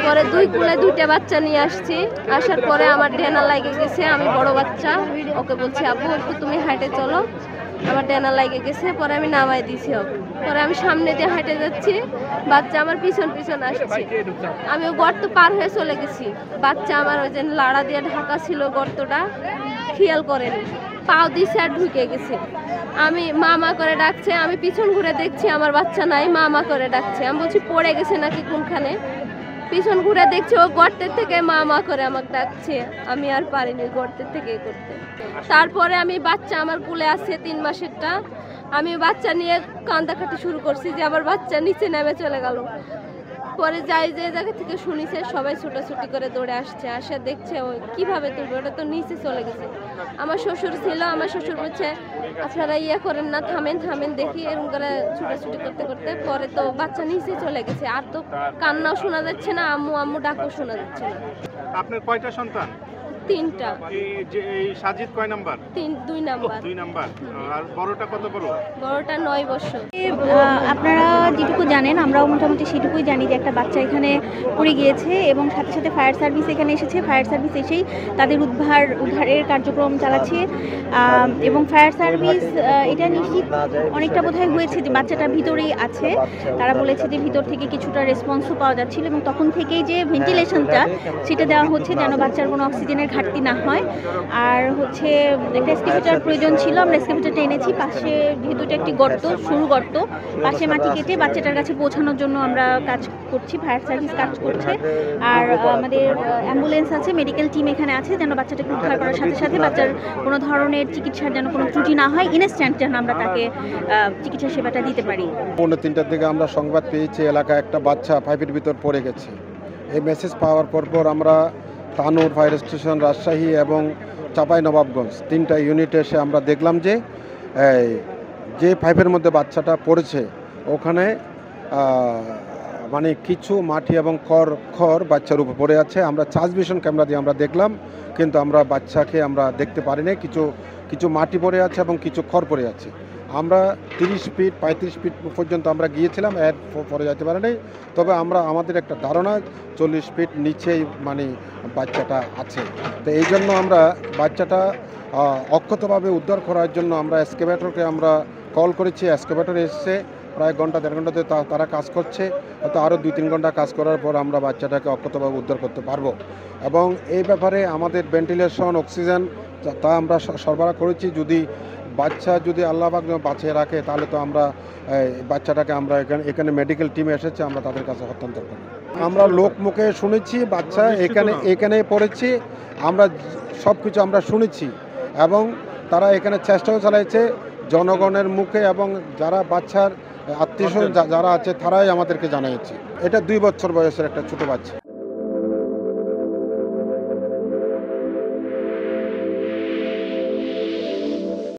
পরে দুই কুলে দুইটা বাচ্চা নিয়ে আসছি। আসার পরে আমার ডেনা লাগে গেছে। আমি বড় বাচ্চা, ওকে বলছি আব্বু একটু তুমি হাঁটে চলো। আমার ডেনা লাগে গেছে, পরে আমি নামাই দিছি ওকে। পরে আমি সামনে দিয়ে হাঁটে যাচ্ছি, বাচ্চা আমার পিছন পিছন আসছে। আমি গর্ত পার হয়ে চলে গেছি। বাচ্চা আমার ওই যে লাড়া দিয়ে ঢাকা ছিল গর্তটা, খেয়াল করেনি, পাও দিছে আর ঢুকে গেছে। আমি মা করে ডাকছে, আমি পিছন ঘুরে দেখছি আমার বাচ্চা নাই, মা করে ডাকছে। আমি বলছি পড়ে গেছে নাকি কোনখানে, পিছন ঘুরে দেখছি ও গর্তের থেকে মা করে আমাকে ডাকছে। আমি আর পারিনি গর্তের থেকে করতে। তারপরে আমি বাচ্চা আমার কুলে আছে 3 মাসেরটা, আমি বাচ্চা নিয়ে কান্দাকাটি শুরু করছি যে আমার বাচ্চা নিচে নেমে চলে গেল। পরে যাই যে জায়গা থেকে শুনিছে সবাই ছুটাছুটি করে দৌড়ে আসছে, আসে দেখছে ওই কীভাবে তুলবে, ওটা তো নিচে চলে গেছে। আমার শ্বশুর ছিল, আমার শ্বশুর বলছে আপনারা ইয়ে করেন না, থামেন থামেন দেখি, এরকম করে ছুটাছুটি করতে করতে পরে তো বাচ্চা নিচে চলে গেছে। আর তো কান্নাও শোনা যাচ্ছে না, আম্মু আম্মু ডাকও শোনা যাচ্ছে না। আপনার কয়টা সন্তান? 3টা। এই সাজিদ কয় নাম্বার? 2 নাম্বার। 2 নাম্বার। আর বড়টা কত বড়? বড়টা 9 বছর। আপনারা যেটুকু জানেন আমরাও মোটামুটি সেটুকুই জানি যে একটা বাচ্চা এখানে পড়ে গিয়েছে এবং সাথে সাথে ফায়ার সার্ভিস এখানে এসেছে। ফায়ার সার্ভিস এসেই তাদের উদ্ধারের কার্যক্রম চালাচ্ছে এবং ফায়ার সার্ভিস এটা নিশ্চিত অনেকটা বোধহয় হয়েছে যে বাচ্চাটা ভিতরেই আছে। তারা বলেছে যে ভিতর থেকে কিছুটা রেসপন্সও পাওয়া যাচ্ছিল এবং তখন থেকেই যে ভেন্টিলেশনটা সেটা দেওয়া হচ্ছে যেন বাচ্চার কোনো অক্সিজেনের ঘাটতি না হয়। আর হচ্ছে একটা এক্সকেভেটর প্রয়োজন ছিল, আমরা এক্সকেভেটরটা এনেছি। পাশে যেহেতু এটা একটি গর্ত, সরু গর্ত, পাশে মাটি কেটে বাচ্চাটার কাছে পৌঁছানোর জন্য আমরা কাজ করছি, ফায়ার সার্ভিস কাজ করছে। আর আমাদের অ্যাম্বুলেন্স আছে, মেডিকেল টিম এখানে আছে যেন বাচ্চাটাকে উদ্ধার করার সাথে সাথে বাচ্চার কোনো ধরনের চিকিৎসার যেন কোনো ত্রুটি না হয়, ইনস্ট্যান্ট যেন আমরা তাকে চিকিৎসা সেবাটা দিতে পারি। 3:30টার দিকে আমরা সংবাদ পেয়েছি এলাকায় একটা বাচ্চা পাইপের ভিতর পড়ে গেছে। এই মেসেজ পাওয়ার পর আমরা তানুর ফায়ার স্টেশন, রাজশাহী এবং চাঁপাইনবাবগঞ্জ 3টা ইউনিটে এসে আমরা দেখলাম যে পাইপের মধ্যে বাচ্চাটা পড়েছে ওখানে মানে কিছু মাটি এবং খড় বাচ্চার উপর পড়ে আছে। আমরা ট্রান্সমিশন ক্যামেরা দিয়ে আমরা দেখলাম, কিন্তু আমরা বাচ্চাকে আমরা দেখতে পারিনি। কিছু মাটি পড়ে আছে এবং কিছু খড় পড়ে আছে। আমরা 30 ফিট 35 ফিট পর্যন্ত আমরা গিয়েছিলাম, এর পরে যেতে পারি নাই। তবে আমাদের একটা ধারণা 40 ফিট নিচেই মানে বাচ্চাটা আছে। তো এই জন্য আমরা বাচ্চাটা অক্ষতভাবে উদ্ধার করার জন্য আমরা এক্সকেভেটরকে আমরা কল করেছি। এক্সকেভেটর এসছে, প্রায় ঘন্টা 1.5 ঘন্টাতে তারা কাজ করছে। হয়তো আরও 2-3 ঘন্টা কাজ করার পর আমরা বাচ্চাটাকে অক্ষতভাবে উদ্ধার করতে পারবো। এবং এই ব্যাপারে আমাদের ভেন্টিলেশন, অক্সিজেন তা আমরা সরবরাহ করেছি। বাচ্চা যদি আল্লাহ পাক বাঁচিয়ে রাখে তাহলে তো আমরা বাচ্চাটাকে আমরা এখানে মেডিকেল টিম এসেছে, আমরা তাদের কাছে হস্তান্তর করি। আমরা লোক মুখে শুনেছি বাচ্চা এখানে পড়েছি, আমরা সব কিছু আমরা শুনেছি এবং তারা এখানে চেষ্টাও চালাইছে জনগণের মুখে, এবং যারা বাচ্চার আত্মীয়স্বজন যারা আছে তারাই আমাদেরকে জানিয়েছে। এটা 2 বছর বয়সের একটা ছোট বাচ্চা।